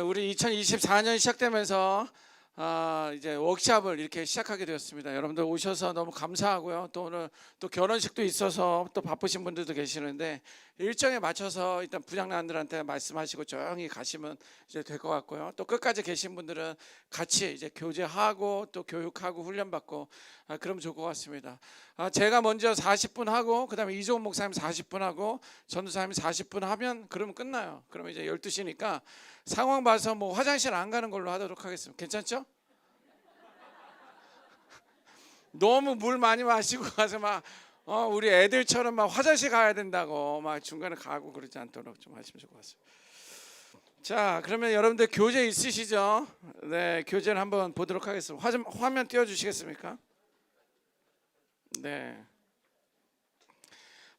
우리 2024년 시작되면서 이제 워크숍을 이렇게 시작하게 되었습니다. 여러분들 오셔서 너무 감사하고요. 또 오늘 또 결혼식도 있어서 또 바쁘신 분들도 계시는데 일정에 맞춰서 일단 부장님들한테 말씀하시고 조용히 가시면 이제 될 것 같고요. 또 끝까지 계신 분들은 같이 이제 교제하고 또 교육하고 훈련받고 그러면 좋을 것 같습니다. 제가 먼저 40분 하고 그다음에 이종훈 목사님 40분 하고 전도사님 40분 하면 그러면 끝나요. 그러면 이제 12시니까 상황 봐서 뭐 화장실 안 가는 걸로 하도록 하겠습니다. 괜찮죠? 너무 물 많이 마시고 가서 막 우리 애들처럼 막 화장실 가야 된다고 막 중간에 가고 그러지 않도록 좀 하시면 좋을 것 같습니다. 자, 그러면 여러분들 교재 있으시죠? 네, 교재를 한번 보도록 하겠습니다. 화면 띄워주시겠습니까? 네.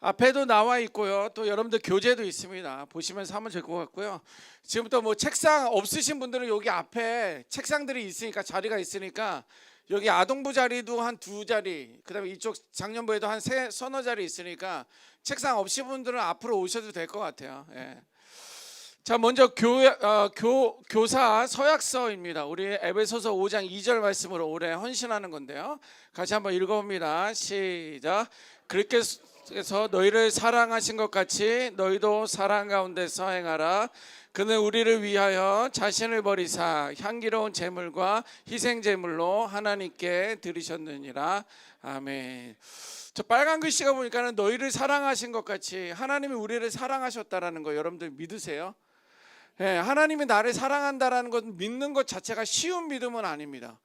앞에도 나와 있고요. 또 여러분들 교재도 있습니다. 보시면서 하면 될 것 같고요. 지금부터 뭐 책상 없으신 분들은 여기 앞에 책상들이 있으니까 자리가 있으니까 여기 아동부 자리도 한 2자리, 그다음에 이쪽 장년부에도 한 서너 자리 있으니까 책상 없으신 분들은 앞으로 오셔도 될 것 같아요. 예. 자, 먼저 교사 서약서입니다. 우리 에베소서 5장 2절 말씀으로 올해 헌신하는 건데요. 같이 한번 읽어봅니다. 시작. 그렇게서 너희를 사랑하신 것 같이 너희도 사랑 가운데서 행하라. 그는 우리를 위하여 자신을 버리사 향기로운 제물과 희생 제물로 하나님께 드리셨느니라. 아멘. 저 빨간 글씨가 보니까는 너희를 사랑하신 것 같이 하나님이 우리를 사랑하셨다라는 거 여러분들 믿으세요? 예, 하나님이 나를 사랑한다라는 것 믿는 것 자체가 쉬운 믿음은 아닙니다.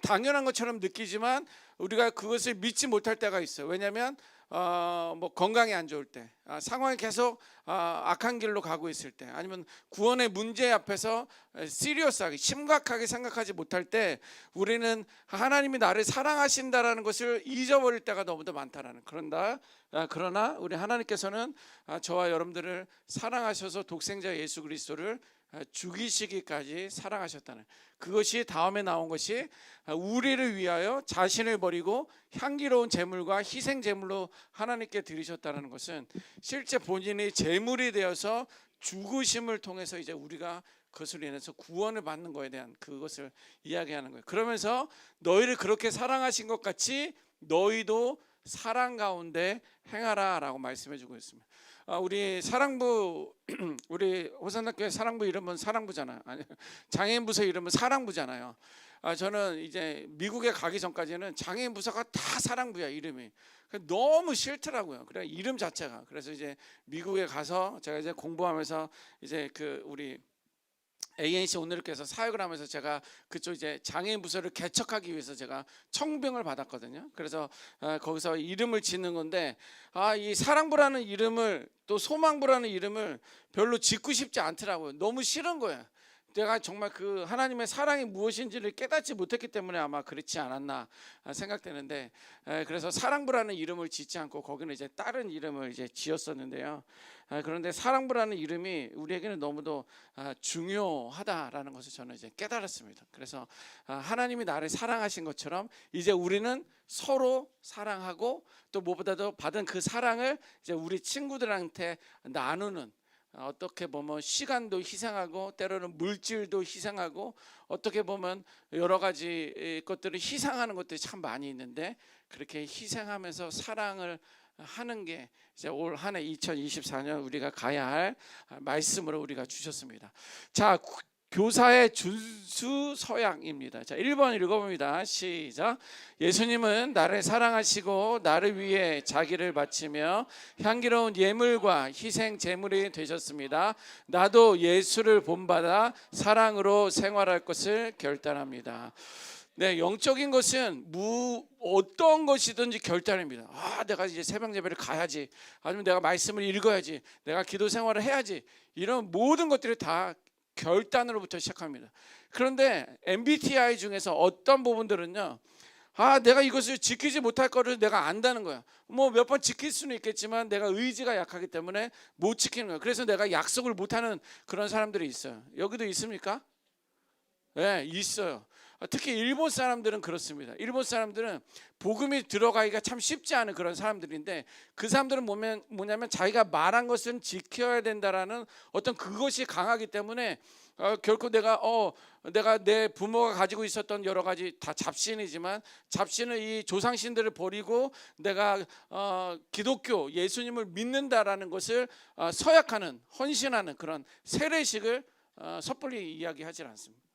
당연한 것처럼 느끼지만 우리가 그것을 믿지 못할 때가 있어요. 왜냐하면 뭐 건강이 안 좋을 때, 상황이 계속 악한 길로 가고 있을 때, 아니면 구원의 문제 앞에서 시리어스하게 심각하게 생각하지 못할 때 우리는 하나님이 나를 사랑하신다라는 것을 잊어버릴 때가 너무도 많다라는. 그러나 우리 하나님께서는 저와 여러분들을 사랑하셔서 독생자 예수 그리스도를 죽이시기까지 사랑하셨다는, 그것이 다음에 나온 것이 우리를 위하여 자신을 버리고 향기로운 제물과 희생 제물로 하나님께 드리셨다는 것은 실제 본인이 제물이 되어서 죽으심을 통해서 이제 우리가 그것을 인해서 구원을 받는 것에 대한 그것을 이야기하는 거예요. 그러면서 너희를 그렇게 사랑하신 것 같이 너희도 사랑 가운데 행하라 라고 말씀해 주고 있습니다. 우리 사랑부, 우리 호산학교의 사랑부 이름은 사랑부잖아요. 아니, 장애인부서 이름은 사랑부잖아요. 저는 이제 미국에 가기 전까지는 장애인부서가 다 사랑부야 이름이. 너무 싫더라고요. 그래 이름 자체가. 그래서 이제 미국에 가서 제가 이제 공부하면서 이제 그 우리 ANC 오늘께서 사역을 하면서 제가 그쪽 이제 장애인 부서를 개척하기 위해서 제가 청병을 받았거든요. 그래서 거기서 이름을 짓는 건데 이 사랑부라는 이름을 또 소망부라는 이름을 별로 짓고 싶지 않더라고요. 너무 싫은 거예요. 내가 정말 그 하나님의 사랑이 무엇인지를 깨닫지 못했기 때문에 아마 그렇지 않았나 생각되는데, 그래서 사랑부라는 이름을 짓지 않고 거기는 이제 다른 이름을 이제 지었었는데요. 그런데 사랑부라는 이름이 우리에게는 너무도 중요하다라는 것을 저는 이제 깨달았습니다. 그래서 하나님이 나를 사랑하신 것처럼 이제 우리는 서로 사랑하고 또 무엇보다도 받은 그 사랑을 이제 우리 친구들한테 나누는, 어떻게 보면 시간도 희생하고 때로는 물질도 희생하고 어떻게 보면 여러 가지 것들을 희생하는 것들이 참 많이 있는데 그렇게 희생하면서 사랑을 하는 게 이제 올 한 해 2024년 우리가 가야 할 말씀으로 우리가 주셨습니다. 자, 교사의 준수 서약입니다. 자, 1번 읽어봅니다. 시작. 예수님은 나를 사랑하시고 나를 위해 자기를 바치며 향기로운 예물과 희생 제물이 되셨습니다. 나도 예수를 본받아 사랑으로 생활할 것을 결단합니다. 네, 영적인 것은 어떤 것이든지 결단입니다. 내가 이제 새벽 예배를 가야지, 아니면 내가 말씀을 읽어야지, 내가 기도 생활을 해야지, 이런 모든 것들이 다 결단으로부터 시작합니다. 그런데 MBTI 중에서 어떤 부분들은요, 내가 이것을 지키지 못할 거를 내가 안다는 거야. 뭐 몇 번 지킬 수는 있겠지만 내가 의지가 약하기 때문에 못 지키는 거야. 그래서 내가 약속을 못하는 그런 사람들이 있어요. 여기도 있습니까? 네, 있어요. 특히 일본 사람들은 그렇습니다. 일본 사람들은 복음이 들어가기가 참 쉽지 않은 그런 사람들인데, 그 사람들은 뭐냐면 자기가 말한 것은 지켜야 된다라는 어떤 그것이 강하기 때문에 결코 내가 내 부모가 가지고 있었던 여러 가지 다 잡신이지만, 잡신은 이 조상신들을 버리고 내가 기독교 예수님을 믿는다라는 것을 서약하는, 헌신하는 그런 세례식을 섣불리 이야기하지 않습니다.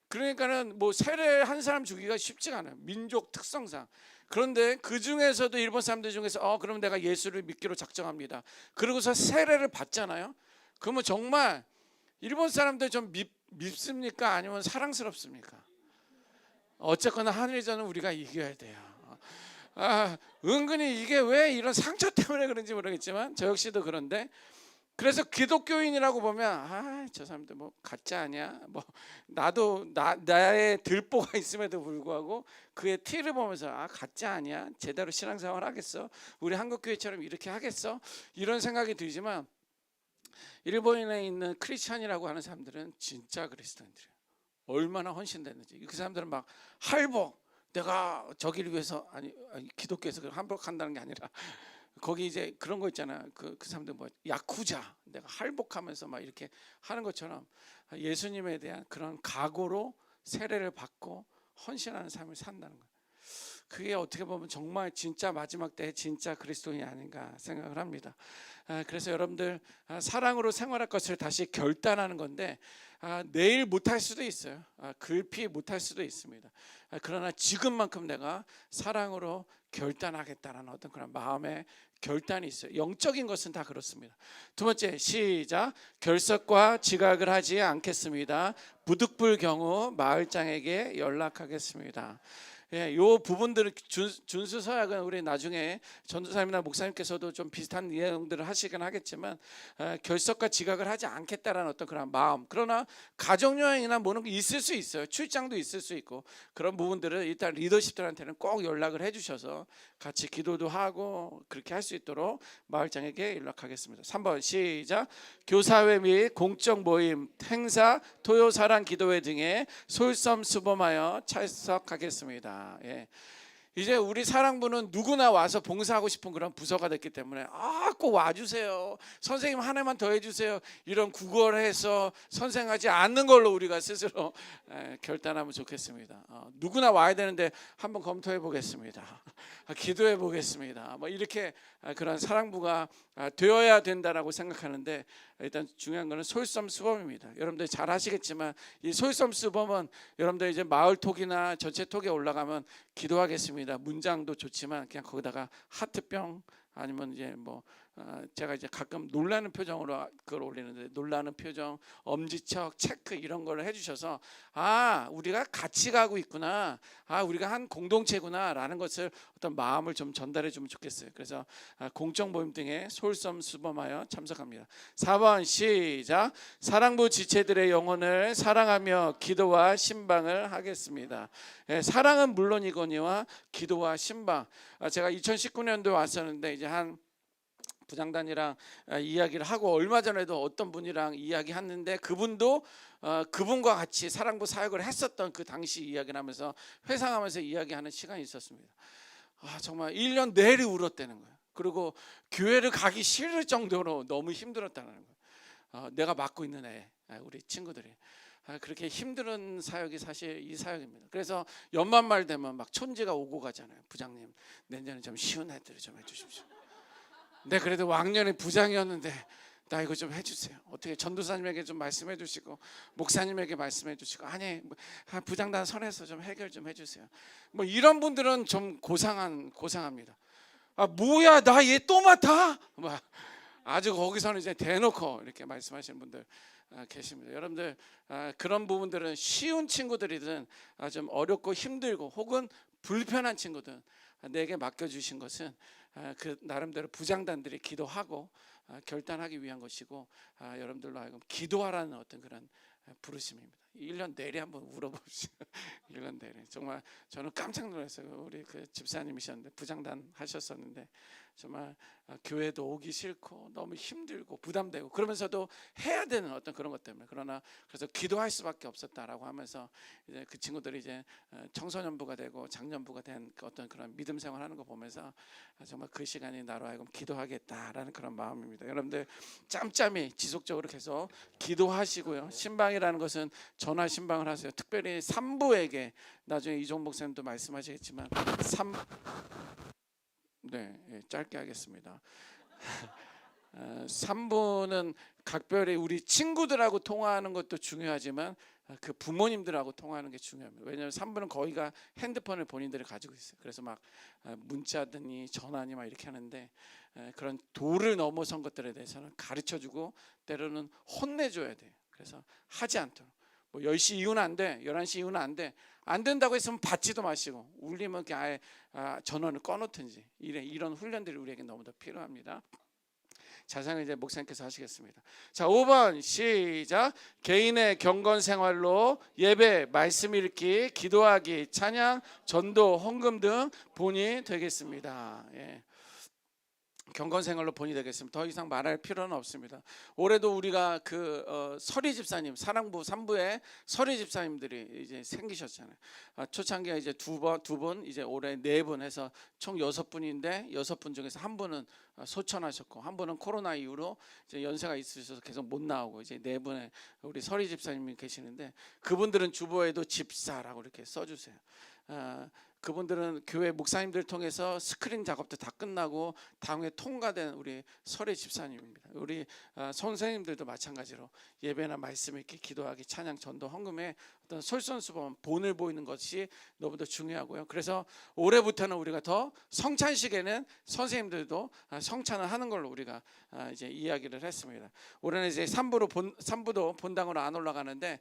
그러니까는 뭐 세례 한 사람 주기가 쉽지가 않아요, 민족 특성상. 그런데 그 중에서도 일본 사람들 중에서 그럼 내가 예수를 믿기로 작정합니다, 그러고서 세례를 받잖아요. 그러면 정말 일본 사람들 좀 밉습니까? 아니면 사랑스럽습니까? 어쨌거나 한일전은 우리가 이겨야 돼요. 은근히 이게 왜 이런 상처 때문에 그런지 모르겠지만 저 역시도 그런데, 그래서 기독교인이라고 보면 저 사람들 뭐 가짜 아니야? 뭐 나도 나의 들보가 있음에도 불구하고 그의 티를 보면서 가짜 아니야? 제대로 신앙생활 하겠어? 우리 한국교회처럼 이렇게 하겠어? 이런 생각이 들지만, 일본에 있는 크리스찬이라고 하는 사람들은 진짜 그리스도인들이에요. 얼마나 헌신됐는지. 그 사람들은 막 할복, 내가 저기를 위해서 아니 기독교에서 할복한다는 게 아니라, 거기 이제 그런 거 있잖아. 그 사람들 뭐 야쿠자, 내가 할복하면서 막 이렇게 하는 것처럼 예수님에 대한 그런 각오로 세례를 받고 헌신하는 삶을 산다는 거예요. 그게 어떻게 보면 정말 진짜 마지막 때 진짜 그리스도인이 아닌가 생각을 합니다. 그래서 여러분들 사랑으로 생활할 것을 다시 결단하는 건데, 내일 못할 수도 있어요. 글피 못할 수도 있습니다. 그러나 지금만큼 내가 사랑으로 결단하겠다는 어떤 그런 마음의 결단이 있어요. 영적인 것은 다 그렇습니다. 두 번째, 시작. 결석과 지각을 하지 않겠습니다. 부득불 경우 마을장에게 연락하겠습니다. 요 부분들은 준수 서약은 우리 나중에 전도사님이나 목사님께서도 좀 비슷한 내용들을 하시긴 하겠지만, 결석과 지각을 하지 않겠다라는 어떤 그런 마음. 그러나 가족 여행이나 뭐는 있을 수 있어요. 출장도 있을 수 있고, 그런 부분들을 일단 리더십들한테는 꼭 연락을 해주셔서 같이 기도도 하고 그렇게 할 수 있도록 마을장에게 연락하겠습니다. 3번 시작. 교사회 및 공적 모임, 행사, 토요 사랑 기도회 등에 솔선수범하여 참석하겠습니다. 이제 우리 사랑부는 누구나 와서 봉사하고 싶은 그런 부서가 됐기 때문에 꼭 와주세요, 선생님 한 해만 더 해주세요, 이런 구걸해서 선생하지 않는 걸로 우리가 스스로 결단하면 좋겠습니다. 누구나 와야 되는데 한번 검토해 보겠습니다. 기도해 보겠습니다. 뭐 이렇게 그런 사랑부가 되어야 된다라고 생각하는데, 일단 중요한 거는 솔선수범입니다. 여러분들 잘 아시겠지만 이 솔선수범은 여러분들 이제 마을 톡이나 전체 톡에 올라가면 기도하겠습니다 문장도 좋지만 그냥 거기다가 하트병, 아니면 이제 뭐 제가 이제 가끔 놀라는 표정으로 그걸 올리는데, 놀라는 표정, 엄지척, 체크 이런 걸 해주셔서 우리가 같이 가고 있구나, 우리가 한 공동체구나라는 것을 어떤 마음을 좀 전달해 주면 좋겠어요. 그래서 공적 모임 등에 솔선수범하여 참석합니다. 4번 시작. 사랑부 지체들의 영혼을 사랑하며 기도와 신방을 하겠습니다. 사랑은 물론이거니와 기도와 신방. 제가 2019년도에 왔었는데 이제 한 부장단이랑 이야기를 하고, 얼마 전에도 어떤 분이랑 이야기했는데 그분도 그분과 같이 사랑부 사역을 했었던 그 당시 이야기를 하면서 회상하면서 이야기하는 시간이 있었습니다. 정말 1년 내내 울었다는 거예요. 그리고 교회를 가기 싫을 정도로 너무 힘들었다는 거예요. 내가 맡고 있는 우리 친구들이 그렇게 힘든 사역이 사실 이 사역입니다. 그래서 연말말 되면 막 촌지가 오고 가잖아요. 부장님, 내년에 좀 쉬운 애들을 좀 해주십시오. 네, 그래도 왕년에 부장이었는데 나 이거 좀 해주세요. 어떻게 전도사님에게 좀 말씀해 주시고 목사님에게 말씀해 주시고, 아니 부장단 선에서 좀 해결 좀 해주세요. 뭐 이런 분들은 좀 고상합니다. 뭐야, 나 얘 또 맡아? 막 아주 거기서는 이제 대놓고 이렇게 말씀하시는 분들 계십니다. 여러분들 그런 부분들은 쉬운 친구들이든 좀 어렵고 힘들고 혹은 불편한 친구든 내게 맡겨주신 것은 그 나름대로 부장단들이 기도하고 결단하기 위한 것이고, 여러분들로 하여금 기도하라는 어떤 그런 부르심입니다. 1년 내내 한번 울어보시죠. 1년 내내 정말 저는 깜짝 놀랐어요. 우리 그 집사님이셨는데 부장단 하셨었는데 정말 교회도 오기 싫고 너무 힘들고 부담되고 그러면서도 해야 되는 어떤 그런 것 때문에 그러나 그래서 기도할 수밖에 없었다라고 하면서 이제 그 친구들이 이제 청소년부가 되고 장년부가 된 어떤 그런 믿음 생활하는 거 보면서 정말 그 시간이 나로 하여금 기도하겠다라는 그런 마음입니다. 여러분들 짬짬이 지속적으로 계속 기도하시고요. 신방이라는 것은 전화 신방을 하세요. 특별히 산부에게 나중에 이종 목사님도 말씀하시겠지만 짧게 하겠습니다. 3부는 각별히 우리 친구들하고 통화하는 것도 중요하지만 그 부모님들하고 통화하는 게 중요합니다. 왜냐하면 3부는 거의가 핸드폰을 본인들이 가지고 있어요. 그래서 막 문자든지 전화니 막 이렇게 하는데 그런 도를 넘어선 것들에 대해서는 가르쳐주고 때로는 혼내줘야 돼요. 그래서 하지 않도록 뭐 10시 이후는 안 돼, 11시 이후는 안 돼. 안 된다고 했으면 받지도 마시고 울리면 아예 전원을 꺼놓든지 이런 훈련들이 우리에게 너무 더 필요합니다. 자세히 이제 목사님께서 하시겠습니다. 자, 5번 시작. 개인의 경건 생활로 예배, 말씀 읽기, 기도하기, 찬양, 전도, 헌금 등 본이 되겠습니다. 예. 경건 생활로 본이 되겠습니다. 더 이상 말할 필요는 없습니다. 올해도 우리가 서리 집사님, 사랑부 3부에 서리 집사님들이 이제 생기셨잖아요. 초창기에 이제 두 분, 이제 올해 4분 해서 총 6분인데 6분 중에서 한 분은 소천하셨고 한 분은 코로나 이후로 이제 연세가 있으셔서 계속 못 나오고 이제 4분의 우리 서리 집사님이 계시는데 그분들은 주보에도 집사라고 이렇게 써주세요. 그분들은 교회 목사님들 통해서 스크린 작업도 다 끝나고 당회 통과된 우리 설의 집사님입니다. 우리 선생님들도 마찬가지로 예배나 말씀 읽기, 기도하기, 찬양, 전도, 헌금에 어떤 솔선수범 본을 보이는 것이 너무도 중요하고요. 그래서 올해부터는 우리가 더 성찬식에는 선생님들도 성찬을 하는 걸로 우리가 이제 이야기를 했습니다. 올해는 이제 3부도 본당으로 안 올라가는데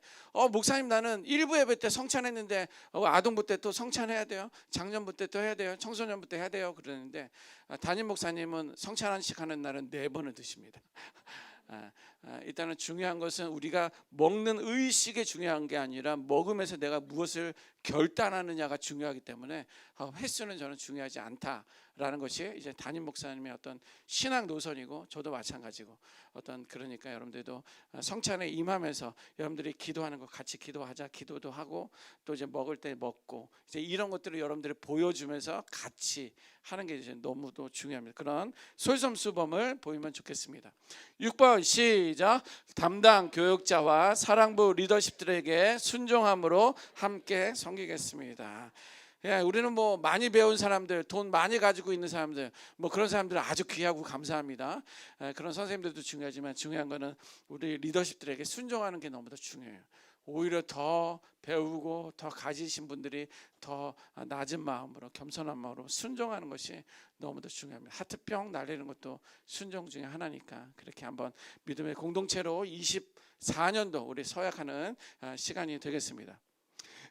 목사님 나는 1부 예배 때 성찬했는데 아동부 때 또 성찬해야 돼요. 작년부 때 또 해야 돼요. 청소년부 때 해야 돼요. 그러는데 담임 목사님은 성찬식 하는 날은 4번을 드십니다. 일단은 중요한 것은 우리가 먹는 의식이 중요한 게 아니라 먹으면서 내가 무엇을 결단하느냐가 중요하기 때문에 횟수는 저는 중요하지 않다라는 것이 이제 담임 목사님의 어떤 신앙 노선이고 저도 마찬가지고 그러니까 여러분들도 성찬에 임하면서 여러분들이 기도하는 거 같이 기도하자, 기도도 하고 또 이제 먹을 때 먹고 이제 이런 것들을 여러분들이 보여주면서 같이 하는 게 이제 너무도 중요합니다. 그런 솔선수범을 보이면 좋겠습니다. 6번 시작. 담당 교육자와 사랑부 리더십들에게 순종함으로 함께 섬기겠습니다. 예, 우리는 뭐 많이 배운 사람들, 돈 많이 가지고 있는 사람들, 뭐 그런 사람들은 아주 귀하고 감사합니다. 그런 선생님들도 중요하지만 중요한 거는 우리 리더십들에게 순종하는 게 너무 더 중요해요. 오히려 더 배우고 더 가지신 분들이 더 낮은 마음으로 겸손한 마음으로 순종하는 것이 너무 더 중요합니다. 하트병 날리는 것도 순종 중에 하나니까 그렇게 한번 믿음의 공동체로 24년도 우리 서약하는 시간이 되겠습니다.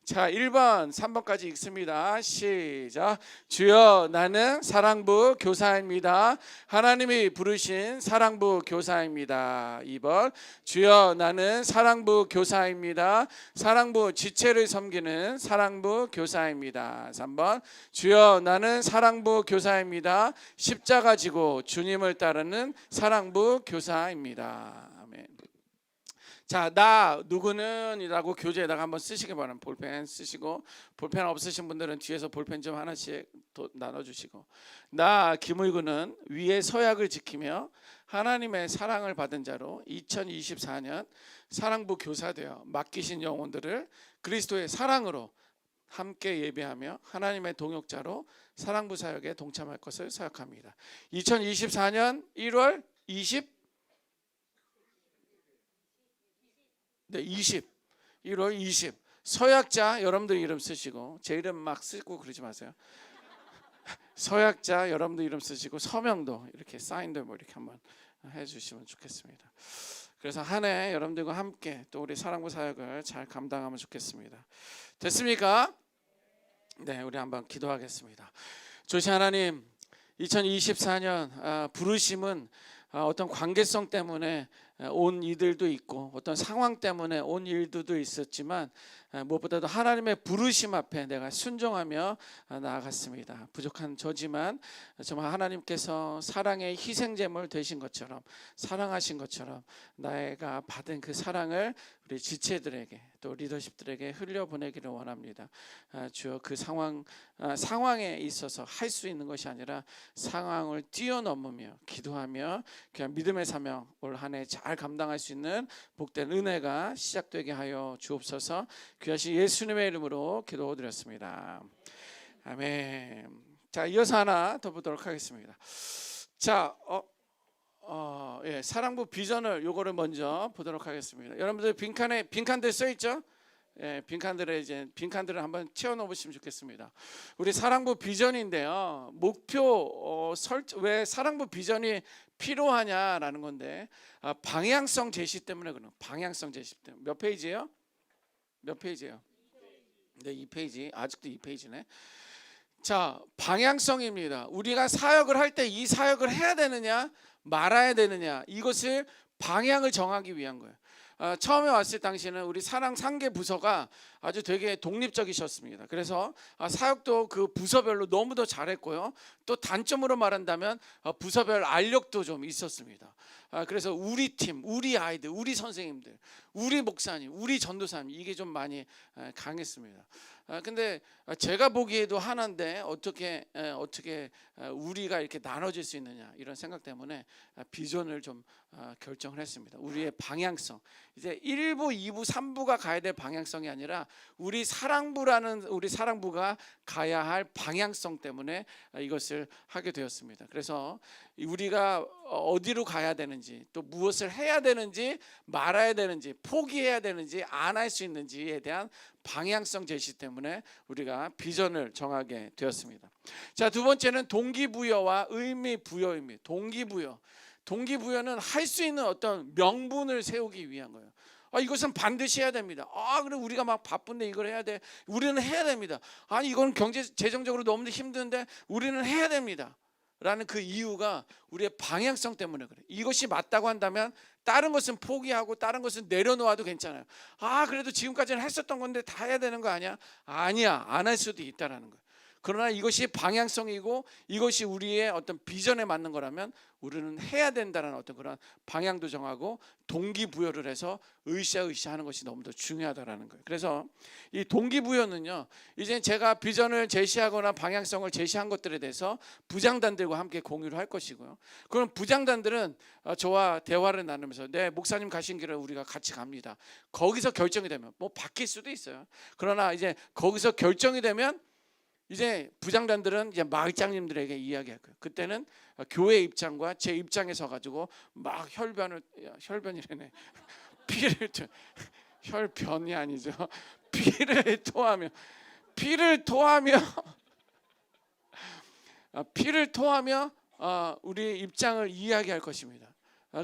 자, 1번, 3번까지 읽습니다. 시작. 주여 나는 사랑부 교사입니다. 하나님이 부르신 사랑부 교사입니다. 2번, 주여 나는 사랑부 교사입니다. 사랑부 지체를 섬기는 사랑부 교사입니다. 3번, 주여 나는 사랑부 교사입니다. 십자가 지고 주님을 따르는 사랑부 교사입니다. 아멘. 자, 나 누구는 이라고 교재에다가 한번 쓰시기 바랍니다. 볼펜 쓰시고 볼펜 없으신 분들은 뒤에서 볼펜 좀 하나씩 나눠주시고 나 김의구는 위의 서약을 지키며 하나님의 사랑을 받은 자로 2024년 사랑부 교사되어 맡기신 영혼들을 그리스도의 사랑으로 함께 예배하며 하나님의 동역자로 사랑부 사역에 동참할 것을 서약합니다. 2024년 1월 1월 20 서약자 여러분들 이름 쓰시고 제 이름 막 쓰고 그러지 마세요. 서약자 여러분들 이름 쓰시고 서명도 이렇게 사인도 뭐 이렇게 한번 해주시면 좋겠습니다. 그래서 한 해 여러분들과 함께 또 우리 사랑부 사역을 잘 감당하면 좋겠습니다. 됐습니까? 네, 우리 한번 기도하겠습니다. 조신 하나님, 2024년 부르심은 어떤 관계성 때문에 온 이들도 있고 어떤 상황 때문에 온 일들도 있었지만 무엇보다도 하나님의 부르심 앞에 내가 순종하며 나아갔습니다. 부족한 저지만 정말 하나님께서 사랑의 희생제물 되신 것처럼, 사랑하신 것처럼 내가 받은 그 사랑을 우리 지체들에게 또 리더십들에게 흘려보내기를 원합니다. 주여, 그 상황에 있어서 할 수 있는 것이 아니라 상황을 뛰어넘으며 기도하며 그냥 믿음의 사명 올 한 해 잘 감당할 수 있는 복된 은혜가 시작되게 하여 주옵소서. 귀하신 예수님의 이름으로 기도드렸습니다. 아멘. 자, 이어서 하나 더 보도록 하겠습니다. 자, 사랑부 비전을 요거를 먼저 보도록 하겠습니다. 여러분들 빈칸들 써 있죠? 빈칸들을 한번 채워 넣으시면 좋겠습니다. 우리 사랑부 비전인데요. 목표 왜 사랑부 비전이 필요하냐라는 건데, 방향성 제시 때문에 그런. 방향성 제시 때문에. 몇 페이지예요? 몇 페이지예요? 네, 2페이지. 아직도 2페이지네. 자, 방향성입니다. 우리가 사역을 할 때 이 사역을 해야 되느냐 말아야 되느냐, 이것을 방향을 정하기 위한 거예요. 처음에 왔을 당시에는 우리 사랑 상계 부서가 아주 되게 독립적이셨습니다. 그래서 사역도 그 부서별로 너무도 잘했고요. 또 단점으로 말한다면 부서별 알력도 좀 있었습니다. 그래서 우리 팀, 우리 아이들, 우리 선생님들, 우리 목사님, 우리 전도사님, 이게 좀 많이 강했습니다. 근데 제가 보기에도 하나인데 어떻게 우리가 이렇게 나눠질 수 있느냐, 이런 생각 때문에 비전을 좀 결정을 했습니다. 우리의 방향성, 이제 1부, 2부, 3부가 가야 될 방향성이 아니라 우리 사랑부가 가야 할 방향성 때문에 이것을 하게 되었습니다. 그래서 우리가 어디로 가야 되는지, 또 무엇을 해야 되는지, 말아야 되는지, 포기해야 되는지, 안 할 수 있는지에 대한 방향성 제시 때문에 우리가 비전을 정하게 되었습니다. 자, 두 번째는 동기부여와 의미부여입니다. 동기부여는 할 수 있는 어떤 명분을 세우기 위한 거예요. 이것은 반드시 해야 됩니다. 그래, 우리가 막 바쁜데 이걸 해야 돼. 우리는 해야 됩니다. 아니, 이건 재정적으로 너무 힘든데 우리는 해야 됩니다. 라는 그 이유가 우리의 방향성 때문에 그래요. 이것이 맞다고 한다면 다른 것은 포기하고 다른 것은 내려놓아도 괜찮아요. 그래도 지금까지는 했었던 건데 다 해야 되는 거 아니야? 아니야, 안 할 수도 있다라는 거예요. 그러나 이것이 방향성이고 이것이 우리의 어떤 비전에 맞는 거라면 우리는 해야 된다는 어떤 그런 방향도 정하고 동기부여를 해서 으쌰으쌰하는 것이 너무도 중요하다라는 거예요. 그래서 이 동기부여는요, 이제 제가 비전을 제시하거나 방향성을 제시한 것들에 대해서 부장단들과 함께 공유를 할 것이고요. 그럼 부장단들은 저와 대화를 나누면서 네, 목사님 가신 길을 우리가 같이 갑니다. 거기서 결정이 되면 뭐 바뀔 수도 있어요. 그러나 이제 거기서 결정이 되면 이제 부장단들은 이제 마을장님들에게 이야기할 거예요. 그때는 교회 입장과 제 입장에 서 가지고 막 혈변이래네. 혈변이 아니죠. 피를 토하며 우리 입장을 이야기할 것입니다.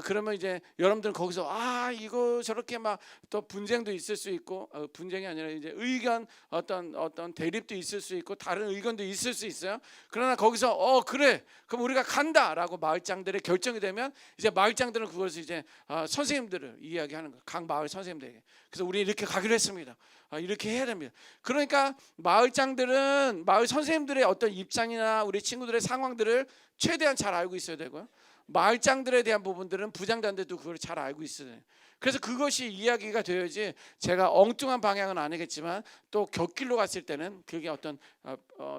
그러면 이제 여러분들은 거기서 이거 저렇게 막 또 분쟁도 있을 수 있고, 분쟁이 아니라 이제 의견 어떤 대립도 있을 수 있고 다른 의견도 있을 수 있어요. 그러나 거기서 그래, 그럼 우리가 간다라고 마을장들의 결정이 되면 이제 마을장들은 그것을 이제 선생님들을 이야기하는 거예요. 각 마을 선생님들에게. 그래서 우리 이렇게 가기로 했습니다. 이렇게 해야 됩니다. 그러니까 마을장들은 마을 선생님들의 어떤 입장이나 우리 친구들의 상황들을 최대한 잘 알고 있어야 되고요. 마을장들에 대한 부분들은 부장단들도 그걸 잘 알고 있어요. 그래서 그것이 이야기가 되어야지, 제가 엉뚱한 방향은 아니겠지만 또 곁길로 갔을 때는 그게 어떤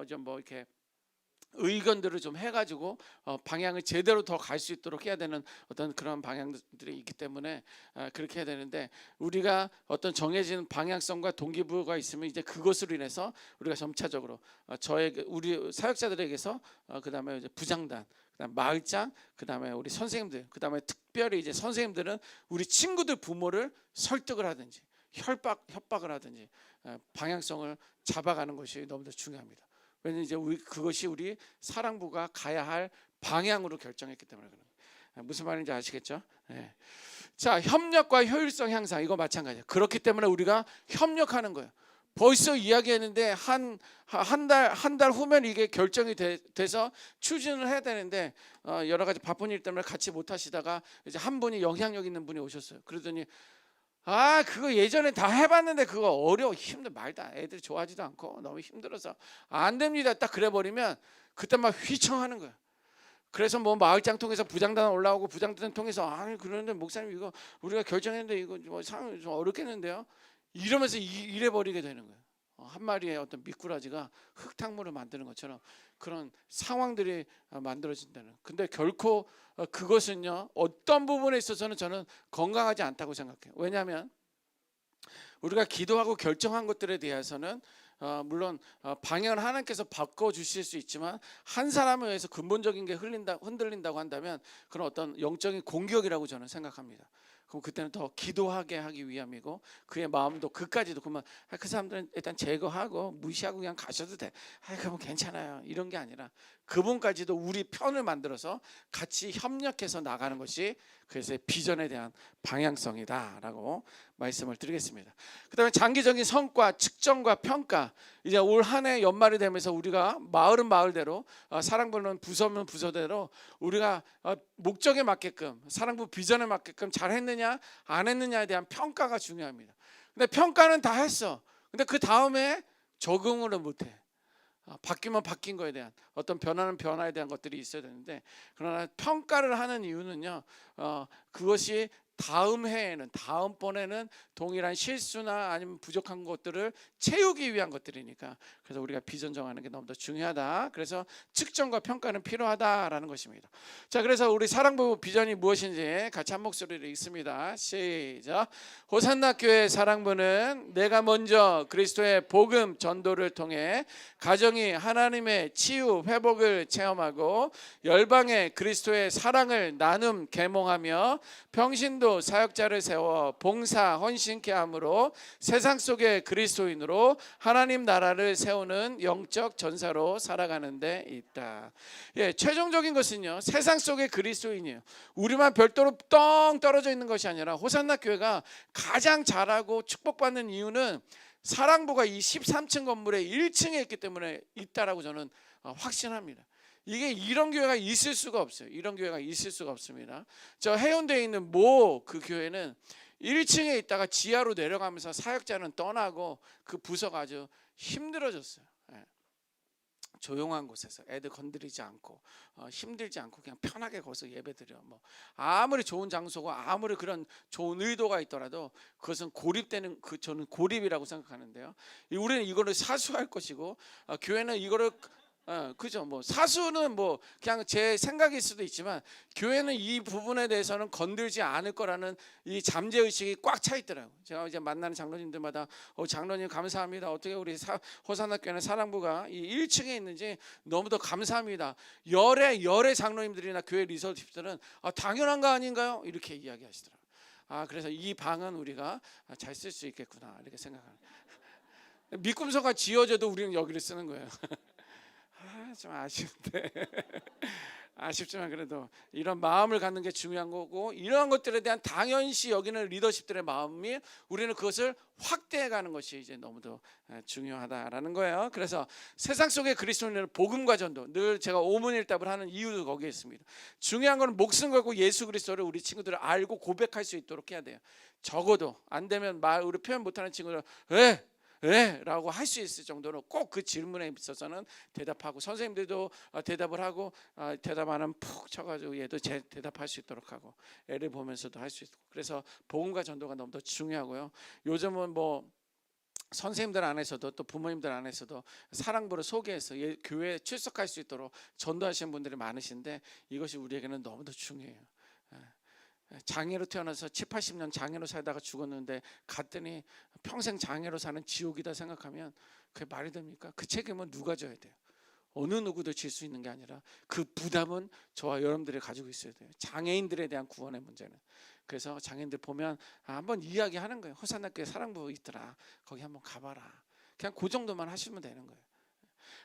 좀 뭐 이렇게 의견들을 좀 해가지고 방향을 제대로 더 갈 수 있도록 해야 되는 어떤 그런 방향들이 있기 때문에 그렇게 해야 되는데, 우리가 어떤 정해진 방향성과 동기부여가 있으면 이제 그것으로 인해서 우리가 점차적으로 우리 사역자들에게서 그다음에 이제 부장단, 그다음 마을장, 그다음에 우리 선생님들, 그다음에 특별히 이제 선생님들은 우리 친구들 부모를 설득을 하든지 협박을 하든지 방향성을 잡아가는 것이 너무나 중요합니다. 왜냐하면 이제 그것이 우리 사랑부가 가야 할 방향으로 결정했기 때문에 그런 거예요. 무슨 말인지 아시겠죠? 네. 자, 협력과 효율성 향상, 이거 마찬가지예요. 그렇기 때문에 우리가 협력하는 거예요. 벌써 이야기했는데 한 달 후면 이게 결정이 돼서 추진을 해야 되는데 여러 가지 바쁜 일 때문에 같이 못 하시다가 이제 한 분이 영향력 있는 분이 오셨어요. 그러더니 그거 예전에 다 해봤는데 그거 어려워, 힘들, 말다, 애들이 좋아하지도 않고 너무 힘들어서 안 됩니다. 딱 그래 버리면 그때 막 휘청하는 거야. 그래서 뭐 마을장 통해서 부장단 올라오고 부장단 통해서 그러는데 목사님 이거 우리가 결정했는데 이거 뭐 상황이 좀 어렵겠는데요, 이러면서 이래 버리게 되는 거예요. 한 마리의 어떤 미꾸라지가 흙탕물을 만드는 것처럼 그런 상황들이 만들어진다는. 근데 결코 그것은요, 어떤 부분에 있어서는 저는 건강하지 않다고 생각해요. 왜냐하면 우리가 기도하고 결정한 것들에 대해서는 물론 방향을 하나님께서 바꿔주실 수 있지만 한 사람에 의해서 근본적인 게 흔들린다고 한다면 그런 어떤 영적인 공격이라고 저는 생각합니다. 그럼 그때는 더 기도하게 하기 위함이고 그의 마음도 그까지도 그러면 그 사람들은 일단 제거하고 무시하고 그냥 가셔도 돼. 그러면 괜찮아요. 이런 게 아니라 그분까지도 우리 편을 만들어서 같이 협력해서 나가는 것이 그래서 비전에 대한 방향성이다라고 말씀을 드리겠습니다. 그다음에 장기적인 성과 측정과 평가. 이제 올 한 해 연말이 되면서 우리가 마을은 마을대로 사랑부는 부서면 부서대로 우리가 목적에 맞게끔 사랑부 비전에 맞게끔 잘했느냐 안 했느냐에 대한 평가가 중요합니다. 근데 평가는 다 했어. 근데 그 다음에 적응을 못해. 바뀌면 바뀐 거에 대한 어떤 변화는 변화에 대한 것들이 있어야 되는데, 그러나 평가를 하는 이유는요, 그것이 다음 해에는 다음번에는 동일한 실수나 아니면 부족한 것들을 채우기 위한 것들이니까, 그래서 우리가 비전 정하는 게 너무 더 중요하다. 그래서 측정과 평가는 필요하다라는 것입니다. 자, 그래서 우리 사랑부 비전이 무엇인지 같이 한 목소리로 읽습니다. 시작. 호산나 교회 사랑부는 내가 먼저 그리스도의 복음 전도를 통해 가정이 하나님의 치유 회복을 체험하고 열방에 그리스도의 사랑을 나눔 계몽하며 평신도 사역자를 세워 봉사 헌신케 함으로 세상 속의 그리스도인으로 하나님 나라를 세우는 영적 전사로 살아가는 데 있다. 최종적인 것은요, 세상 속의 그리스도인이에요. 우리만 별도로 뻥 떨어져 있는 것이 아니라 호산나 교회가 가장 잘하고 축복받는 이유는 사랑부가 이 13층 건물의 1층에 있기 때문에 있다라고 저는 확신합니다. 이게 이런 교회가 있을 수가 없어요. 이런 교회가 있을 수가 없습니다. 저 해운대에 있는 모 그 교회는 1층에 있다가 지하로 내려가면서 사역자는 떠나고 그 부서가 아주 힘들어졌어요. 조용한 곳에서 애들 건드리지 않고 힘들지 않고 그냥 편하게 거기서 예배드려. 뭐 아무리 좋은 장소고 아무리 그런 좋은 의도가 있더라도 그것은 고립되는, 저는 고립이라고 생각하는데요. 우리는 이거를 사수할 것이고 교회는 이거를 그죠. 뭐 사수는 뭐 그냥 제 생각일 수도 있지만 교회는 이 부분에 대해서는 건들지 않을 거라는 이 잠재 의식이 꽉 차 있더라고요. 제가 이제 만나는 장로님들마다 장로님 감사합니다. 어떻게 우리 호산나 교회는 사랑부가 이 1층에 있는지 너무도 감사합니다. 열의 장로님들이나 교회 리서치들은 당연한 거 아닌가요? 이렇게 이야기하시더라고요. 그래서 이 방은 우리가 잘 쓸 수 있겠구나 이렇게 생각합니다. 밑꿈서가 지어져도 우리는 여기를 쓰는 거예요. 좀 아쉬운데 아쉽지만 그래도 이런 마음을 갖는 게 중요한 거고, 이러한 것들에 대한 당연시 여기는 리더십들의 마음이 우리는 그것을 확대해가는 것이 이제 너무도 중요하다라는 거예요. 그래서 세상 속의 그리스도인은 복음과 전도, 늘 제가 오문일답을 하는 이유도 거기에 있습니다. 중요한 건 목숨 걸고 예수 그리스도를 우리 친구들을 알고 고백할 수 있도록 해야 돼요. 적어도 안 되면 우리 표현 못하는 친구들 왜? 라고 할 수 있을 정도로 꼭 그 질문에 있어서는 대답하고, 선생님들도 대답을 하고 대답 안 하면 푹 쳐가지고 얘도 대답할 수 있도록 하고, 애를 보면서도 할 수 있고. 그래서 복음과 전도가 너무 더 중요하고요. 요즘은 뭐 선생님들 안에서도 또 부모님들 안에서도 사랑부를 소개해서 교회에 출석할 수 있도록 전도하시는 분들이 많으신데 이것이 우리에게는 너무 더 중요해요. 장애로 태어나서 7, 80년 장애로 살다가 죽었는데 갔더니 평생 장애로 사는 지옥이다 생각하면 그게 말이 됩니까? 그 책임은 누가 져야 돼요? 어느 누구도 질 수 있는 게 아니라 그 부담은 저와 여러분들이 가지고 있어야 돼요. 장애인들에 대한 구원의 문제는. 그래서 장애인들 보면 한번 이야기하는 거예요. 호산나 교회 사랑부 있더라, 거기 한번 가봐라. 그냥 그 정도만 하시면 되는 거예요.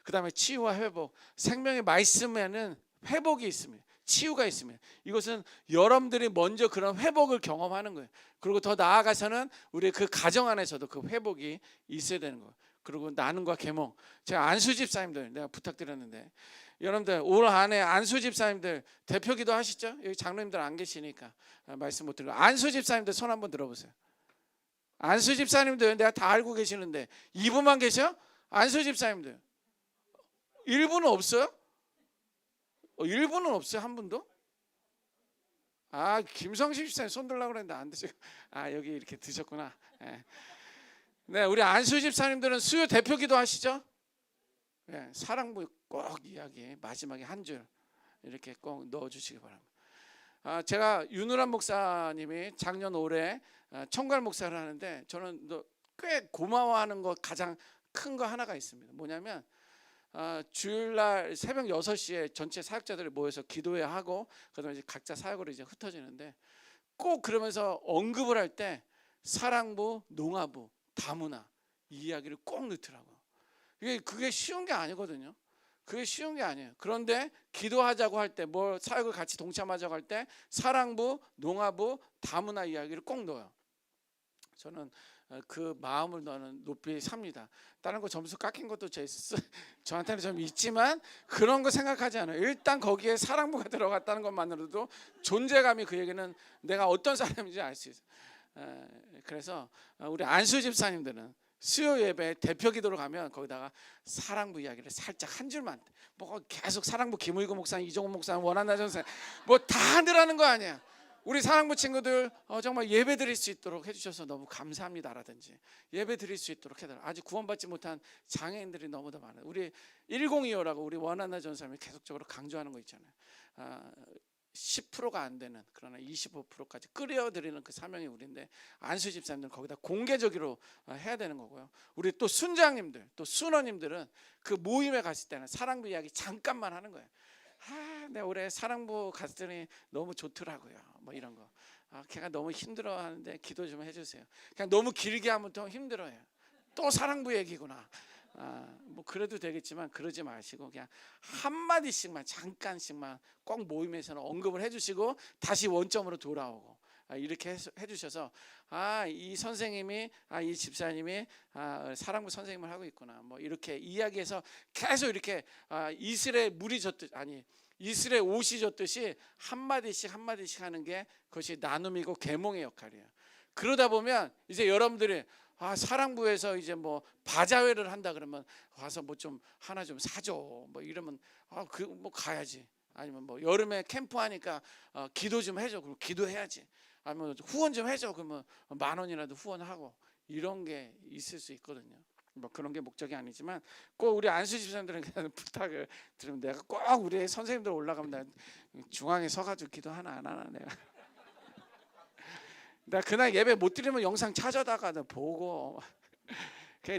그 다음에 치유와 회복, 생명의 말씀에는 회복이 있습니다. 치유가 있습니다. 이것은 여러분들이 먼저 그런 회복을 경험하는 거예요. 그리고 더 나아가서는 우리 그 가정 안에서도 그 회복이 있어야 되는 거예요. 그리고 나눔과 계몽. 제가 안수 집사님들 내가 부탁드렸는데 여러분들 올 한해 안수 집사님들 대표 기도 하시죠? 여기 장로님들 안 계시니까 말씀 못 드리고 안수 집사님들 손 한번 들어보세요. 안수 집사님들 내가 다 알고 계시는데 2분만 계셔? 안수 집사님들 1분은 없어요? 1분은 없어요? 한 분도? 아, 김성식 집사님 손 들라고 그랬는데 안 드시고 여기 이렇게 드셨구나. 네, 우리 안수 집사님들은 수요 대표 기도 하시죠? 네, 사랑부 꼭 이야기 마지막에 한 줄 이렇게 꼭 넣어주시기 바랍니다. 제가 윤우란 목사님이 작년 올해 청갈 목사를 하는데 저는 꽤 고마워하는 것 가장 큰 거 하나가 있습니다. 뭐냐면 주일날 새벽 6시에 전체 사역자들이 모여서 기도회 하고 그다음에 이제 각자 사역으로 이제 흩어지는데 꼭 그러면서 언급을 할 때 사랑부, 농아부, 다문화 이 이야기를 꼭 넣더라고요. 그게 쉬운 게 아니거든요. 그게 쉬운 게 아니에요. 그런데 기도하자고 할 때, 뭐 사역을 같이 동참하자고 할 때 사랑부, 농아부, 다문화 이야기를 꼭 넣어요. 저는 그 마음을 너는 높이 삽니다. 다른 거 점수 깎인 것도 저한테는 좀 있지만 그런 거 생각하지 않아요. 일단 거기에 사랑부가 들어갔다는 것만으로도 존재감이 그 얘기는 내가 어떤 사람인지 알 수 있어요. 그래서 우리 안수 집사님들은 수요 예배 대표 기도로 가면 거기다가 사랑부 이야기를 살짝 한 줄만 뭐 계속 사랑부 김의구 목사님, 이종훈 목사님, 원한나 전사 뭐 다 하느라는 거 아니야. 우리 사랑부 친구들 정말 예배 드릴 수 있도록 해주셔서 너무 감사합니다라든지 예배 드릴 수 있도록 해달라. 아직 구원받지 못한 장애인들이 너무도 많아요. 우리 1025라고 우리 원한나 전사님이 계속적으로 강조하는 거 있잖아요. 10%가 안 되는 그러나 25%까지 끌어들이는 그 사명이 우리인데 안수 집사님들은 거기다 공개적으로 해야 되는 거고요. 우리 또 순장님들 또 순원님들은 그 모임에 갔을 때는 사랑부 이야기 잠깐만 하는 거예요. 내가 올해 사랑부 갔더니 너무 좋더라고요. 뭐 이런 거. 걔가 너무 힘들어하는데 기도 좀 해주세요. 그냥 너무 길게 하면 또 힘들어요. 또 사랑부 얘기구나. 뭐 그래도 되겠지만 그러지 마시고 그냥 한마디씩만 잠깐씩만 꼭 모임에서는 언급을 해주시고 다시 원점으로 돌아오고 이렇게 해주셔서 이 선생님이 이 집사님이 사랑부 선생님을 하고 있구나 뭐 이렇게 이야기해서 계속 이렇게 이슬에 물이 젖듯 이슬에 옷이 젖듯이 한마디씩 하는 게 그것이 나눔이고 계몽의 역할이에요. 그러다 보면 이제 여러분들이 사랑부에서 이제 뭐 바자회를 한다 그러면 와서 뭐 좀 하나 좀 사줘 뭐 이러면 뭐 가야지. 아니면 뭐 여름에 캠프 하니까 기도 좀 해줘. 그럼 기도해야지. 아니면 후원 좀 해줘. 그러면 10,000원이라도 후원하고 이런 게 있을 수 있거든요. 뭐 그런 게 목적이 아니지만 꼭 우리 안수 집사님들은 부탁을 드리면 내가 꼭 우리 선생님들 올라가면 나 중앙에 서가지고 기도 하나 안 하나 내가 그날 예배 못 드리면 영상 찾아다가 보고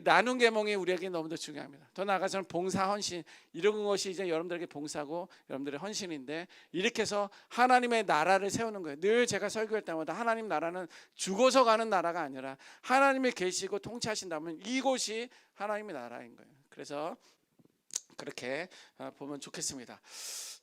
나눔 계몽이 우리에게 너무도 중요합니다. 더 나아가서는 봉사 헌신 이런 것이 이제 여러분들에게 봉사고 여러분들의 헌신인데 이렇게 해서 하나님의 나라를 세우는 거예요. 늘 제가 설교할 때마다 하나님 나라는 죽어서 가는 나라가 아니라 하나님이 계시고 통치하신다면 이곳이 하나님의 나라인 거예요. 그래서 그렇게 보면 좋겠습니다.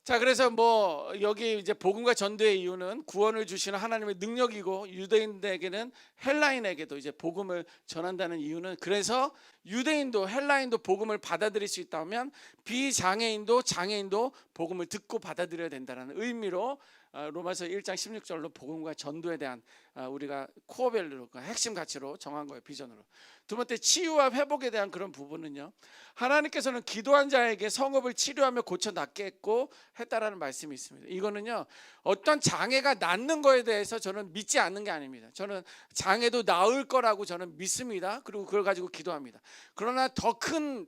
자, 그래서 뭐 여기 이제 복음과 전도의 이유는 구원을 주시는 하나님의 능력이고 유대인들에게는 헬라인에게도 이제 복음을 전한다는 이유는 그래서 유대인도 헬라인도 복음을 받아들일 수 있다면 비장애인도 장애인도 복음을 듣고 받아들여야 된다는 의미로 로마서 1장 16절로 복음과 전도에 대한 우리가 코어밸류로 핵심 가치로 정한 거예요. 비전으로. 두 번째 치유와 회복에 대한 그런 부분은요. 하나님께서는 기도한 자에게 성읍을 치료하며 고쳐 낫게 했고 했다라는 말씀이 있습니다. 이거는요. 어떤 장애가 낫는 거에 대해서 저는 믿지 않는 게 아닙니다. 저는 장애도 나을 거라고 저는 믿습니다. 그리고 그걸 가지고 기도합니다. 그러나 더 큰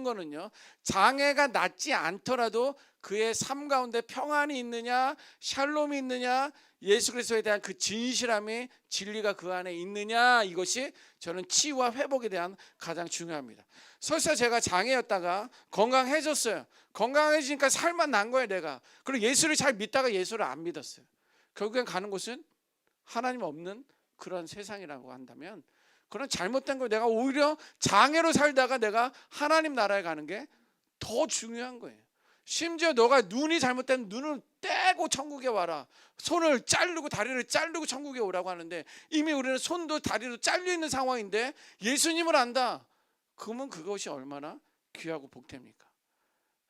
거는요. 장애가 낫지 않더라도 그의 삶 가운데 평안이 있느냐 샬롬이 있느냐 예수 그리스도에 대한 그 진실함이 진리가 그 안에 있느냐 이것이 저는 치유와 회복에 대한 가장 중요합니다. 설사 제가 장애였다가 건강해졌어요. 건강해지니까 살만 난 거예요 내가. 그리고 예수를 잘 믿다가 예수를 안 믿었어요. 결국엔 가는 곳은 하나님 없는 그런 세상이라고 한다면 그런 잘못된 거 내가 오히려 장애로 살다가 내가 하나님 나라에 가는 게 더 중요한 거예요. 심지어 너가 눈이 잘못된 눈을 떼고 천국에 와라. 손을 자르고 다리를 자르고 천국에 오라고 하는데 이미 우리는 손도 다리도 잘려 있는 상황인데 예수님을 안다. 그러면 그것이 얼마나 귀하고 복됩니까?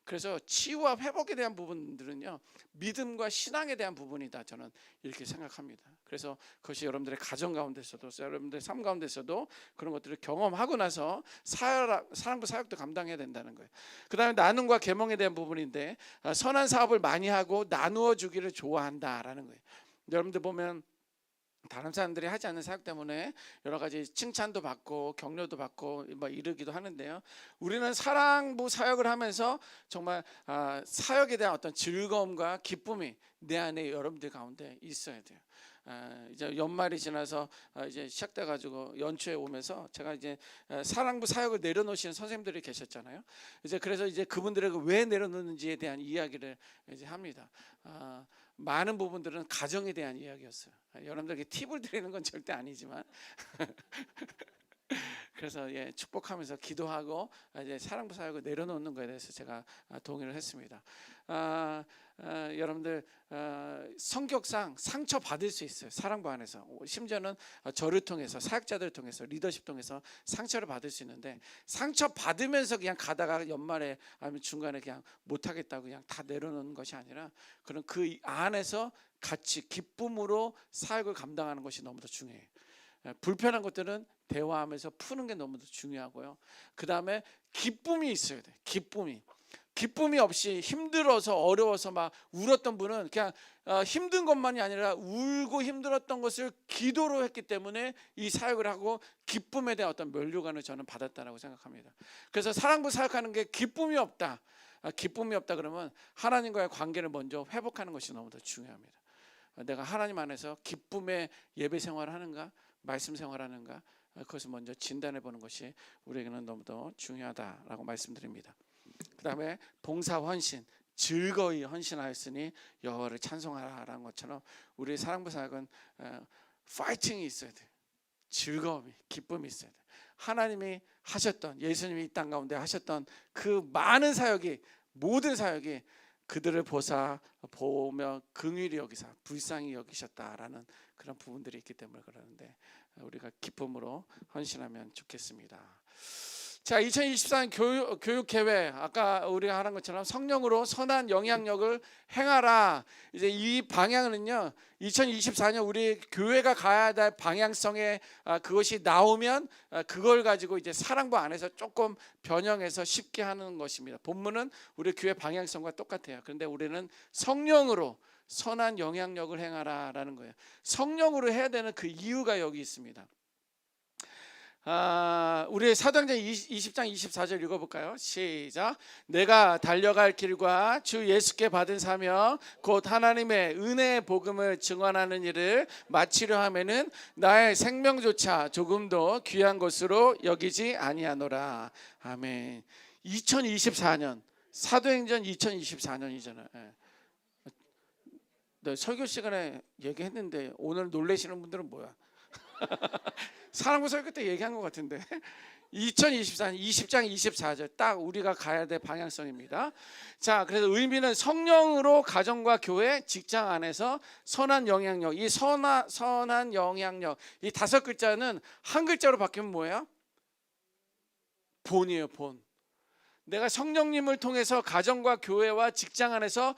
그래서 치유와 회복에 대한 부분들은요, 믿음과 신앙에 대한 부분이다, 저는 이렇게 생각합니다. 그래서 그것이 여러분들의 가정 가운데서도, 여러분들의 삶 가운데서도 그런 것들을 경험하고 나서 사랑부 사역도 감당해야 된다는 거예요. 그 다음에 나눔과 계몽에 대한 부분인데, 선한 사업을 많이 하고 나누어 주기를 좋아한다라는 거예요. 여러분들 보면 다른 사람들이 하지 않는 사역 때문에 여러 가지 칭찬도 받고 격려도 받고 뭐 이러기도 하는데요, 우리는 사랑부 사역을 하면서 정말 사역에 대한 어떤 즐거움과 기쁨이 내 안에 여러분들 가운데 있어야 돼요. 이제 연말이 지나서 이제 시작돼 가지고 연초에 오면서 제가 이제 사랑부 사역을 내려놓으시는 선생님들이 계셨잖아요. 이제 그래서 이제 그분들에게 왜 내려놓는지에 대한 이야기를 이제 합니다. 많은 부분들은 가정에 대한 이야기였어요. 여러분들에게 팁을 드리는 건 절대 아니지만 그래서 축복하면서 기도하고 이제 사랑부 사역을 내려놓는 것에 대해서 제가 동의를 했습니다. 여러분들 성격상 상처 받을 수 있어요. 사랑부 안에서 심지어는 저를 통해서 사역자들을 통해서 리더십 통해서 상처를 받을 수 있는데, 상처 받으면서 그냥 가다가 연말에 아니면 중간에 그냥 못하겠다고 그냥 다 내려놓는 것이 아니라 그런 그 안에서 같이 기쁨으로 사역을 감당하는 것이 너무도 중요해요. 불편한 것들은 대화하면서 푸는 게 너무도 중요하고요. 그 다음에 기쁨이 있어야 돼. 기쁨이 없이 힘들어서 어려워서 막 울었던 분은 그냥 힘든 것만이 아니라 울고 힘들었던 것을 기도로 했기 때문에 이 사역을 하고 기쁨에 대한 어떤 면류관을 저는 받았다라고 생각합니다. 그래서 사랑부 사역하는 게 기쁨이 없다 그러면 하나님과의 관계를 먼저 회복하는 것이 너무도 중요합니다. 내가 하나님 안에서 기쁨의 예배 생활을 하는가, 말씀 생활하는가, 그것을 먼저 진단해 보는 것이 우리에게는 너무도 중요하다라고 말씀드립니다. 그 다음에 봉사 헌신, 즐거이 헌신하였으니 여호와를 찬송하라라는 것처럼 우리 사랑부 사역은 파이팅이 있어야 돼요. 즐거움이, 기쁨이 있어야 돼요. 하나님이 하셨던, 예수님이 이 땅 가운데 하셨던 그 많은 사역이, 모든 사역이 그들을 보며 긍휼히 여기사 불쌍히 여기셨다라는 그런 부분들이 있기 때문에 그러는데, 우리가 기쁨으로 헌신하면 좋겠습니다. 자, 2024년 교육 계획, 아까 우리가 하는 것처럼 성령으로 선한 영향력을 행하라. 이제 이 방향은요, 2024년 우리 교회가 가야 될 방향성에 그것이 나오면 그걸 가지고 이제 사랑부 안에서 조금 변형해서 쉽게 하는 것입니다. 본문은 우리 교회 방향성과 똑같아요. 그런데 우리는 성령으로 선한 영향력을 행하라라는 거예요. 성령으로 해야 되는 그 이유가 여기 있습니다. 우리 사도행전 20장 24절 읽어볼까요? 시작. 내가 달려갈 길과 주 예수께 받은 사명 곧 하나님의 은혜의 복음을 증언하는 일을 마치려 하면은 나의 생명조차 조금도 귀한 것으로 여기지 아니하노라. 아멘. 2024년 사도행전 2024년이잖아요. 네, 설교 시간에 얘기했는데 오늘 놀라시는 분들은 뭐야? 사랑부 설교 때 얘기한 것 같은데 2024년 20장 24절 딱 우리가 가야 될 방향성입니다. 자, 그래서 의미는 성령으로 가정과 교회, 직장 안에서 선한 영향력, 이 선한 영향력, 이 5글자는 한 글자로 바뀌면 뭐예요? 본이에요. 본. 내가 성령님을 통해서 가정과 교회와 직장 안에서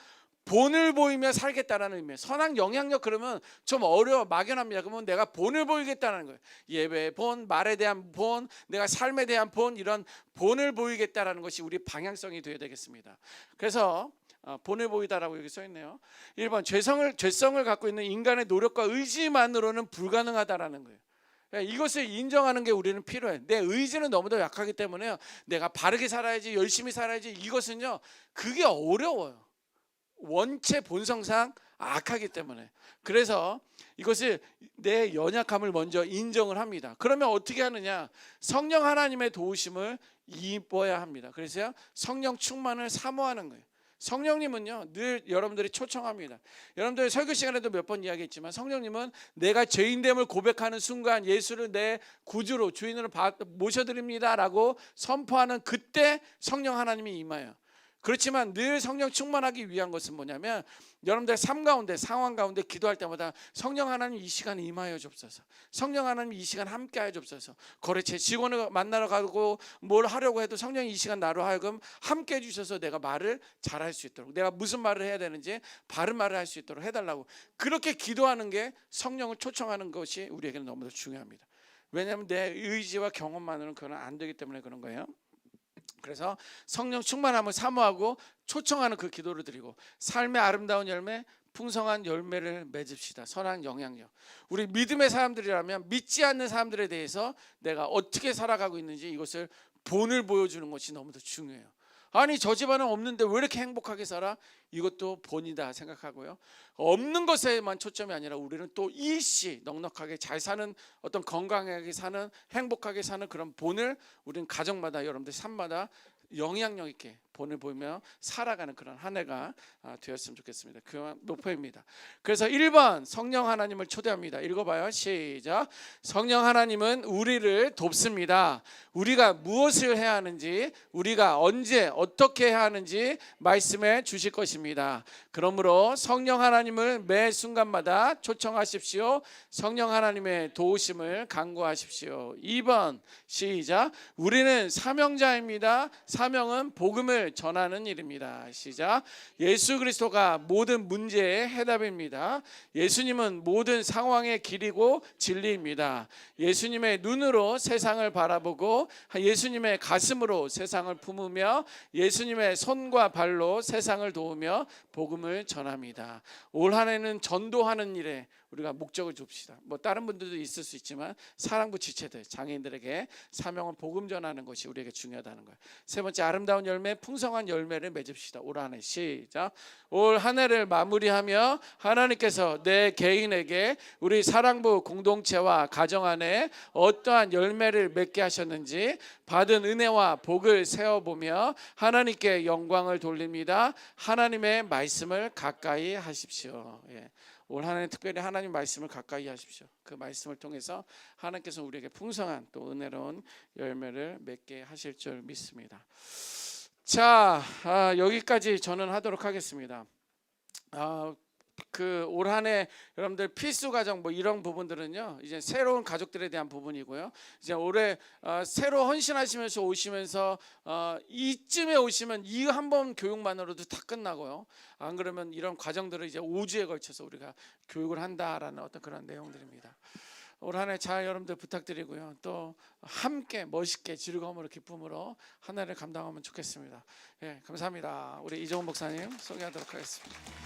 본을 보이며 살겠다라는 의미예요. 선한 영향력 그러면 좀 막연합니다. 그러면 내가 본을 보이겠다는 거예요. 예배의 본, 말에 대한 본, 내가 삶에 대한 본, 이런 본을 보이겠다라는 것이 우리 방향성이 되어야 되겠습니다. 그래서 본을 보이다라고 여기 써 있네요. 1번 죄성을 갖고 있는 인간의 노력과 의지만으로는 불가능하다라는 거예요. 이것을 인정하는 게 우리는 필요해. 내 의지는 너무도 약하기 때문에요. 내가 바르게 살아야지, 열심히 살아야지, 이것은요, 그게 어려워요. 원체 본성상 악하기 때문에. 그래서 이것을 내 연약함을 먼저 인정을 합니다. 그러면 어떻게 하느냐? 성령 하나님의 도우심을 입어야 합니다. 그래서 성령 충만을 사모하는 거예요. 성령님은요, 늘 여러분들이 초청합니다. 여러분들 설교 시간에도 몇 번 이야기했지만 성령님은 내가 죄인됨을 고백하는 순간 예수를 내 구주로 주인으로 모셔드립니다라고 선포하는 그때 성령 하나님이 임해요. 그렇지만 늘 성령 충만하기 위한 것은 뭐냐면 여러분들 삶 가운데 상황 가운데 기도할 때마다 성령 하나님 이 시간에 임하여 줍소서. 성령 하나님 이 시간 함께 하여 줍소서. 거래처 직원을 만나러 가고 뭘 하려고 해도 성령이 이 시간 나로 하여금 함께 해주셔서 내가 말을 잘할 수 있도록, 내가 무슨 말을 해야 되는지 바른 말을 할 수 있도록 해달라고, 그렇게 기도하는 게 성령을 초청하는 것이 우리에게는 너무나 중요합니다. 왜냐하면 내 의지와 경험만으로는 그건 안 되기 때문에 그런 거예요. 그래서 성령 충만함을 사모하고 초청하는 그 기도를 드리고, 삶의 아름다운 열매, 풍성한 열매를 맺읍시다. 선한 영향력. 우리 믿음의 사람들이라면 믿지 않는 사람들에 대해서 내가 어떻게 살아가고 있는지 이것을 본을 보여주는 것이 너무도 중요해요. 아니 저 집안은 없는데 왜 이렇게 행복하게 살아? 이것도 본이다 생각하고요. 없는 것에만 초점이 아니라 우리는 또 일시 넉넉하게 잘 사는, 어떤 건강하게 사는, 행복하게 사는 그런 본을 우리는 가정마다, 여러분들 삶마다 영향력 있게 본을 보이며 살아가는 그런 한 해가 되었으면 좋겠습니다. 그 목표입니다. 그래서 1번 성령 하나님을 초대합니다. 읽어봐요. 시작. 성령 하나님은 우리를 돕습니다. 우리가 무엇을 해야 하는지, 우리가 언제 어떻게 해야 하는지 말씀해 주실 것입니다. 그러므로 성령 하나님을 매 순간마다 초청하십시오. 성령 하나님의 도우심을 간구하십시오. 2번 시작. 우리는 사명자입니다. 사명은 복음을 전하는 일입니다. 시작. 예수 그리스도가 모든 문제의 해답입니다. 예수님은 모든 상황의 길이고 진리입니다. 예수님의 눈으로 세상을 바라보고 예수님의 가슴으로 세상을 품으며 예수님의 손과 발로 세상을 도우며 복음을 전합니다. 올 한 해는 전도하는 일에 우리가 목적을 줍시다. 뭐 다른 분들도 있을 수 있지만 사랑부 지체들, 장애인들에게 사명은 복음 전하는 것이 우리에게 중요하다는 거예요. 세 번째, 아름다운 열매, 풍성한 열매를 맺읍시다. 올 한 해 시작. 올 한 해를 마무리하며 하나님께서 내 개인에게, 우리 사랑부 공동체와 가정 안에 어떠한 열매를 맺게 하셨는지 받은 은혜와 복을 세어보며 하나님께 영광을 돌립니다. 하나님의 말씀을 가까이 하십시오. 예. 올 한 해 특별히 하나님 말씀을 가까이 하십시오. 그 말씀을 통해서 하나님께서 우리에게 풍성한 또 은혜로운 열매를 맺게 하실 줄 믿습니다. 자, 여기까지 저는 하도록 하겠습니다. 그 올 한 해 여러분들 필수 가정 뭐 이런 부분들은요, 이제 새로운 가족들에 대한 부분이고요. 이제 올해 새로 헌신하시면서 오시면서 이쯤에 오시면 이 한 번 교육만으로도 다 끝나고요. 안 그러면 이런 과정들을 이제 5주에 걸쳐서 우리가 교육을 한다라는 어떤 그런 내용들입니다. 올 한 해 잘 여러분들 부탁드리고요. 또 함께 멋있게 즐거움으로 기쁨으로 한 해를 감당하면 좋겠습니다. 예, 감사합니다. 우리 이종훈 목사님 소개하도록 하겠습니다.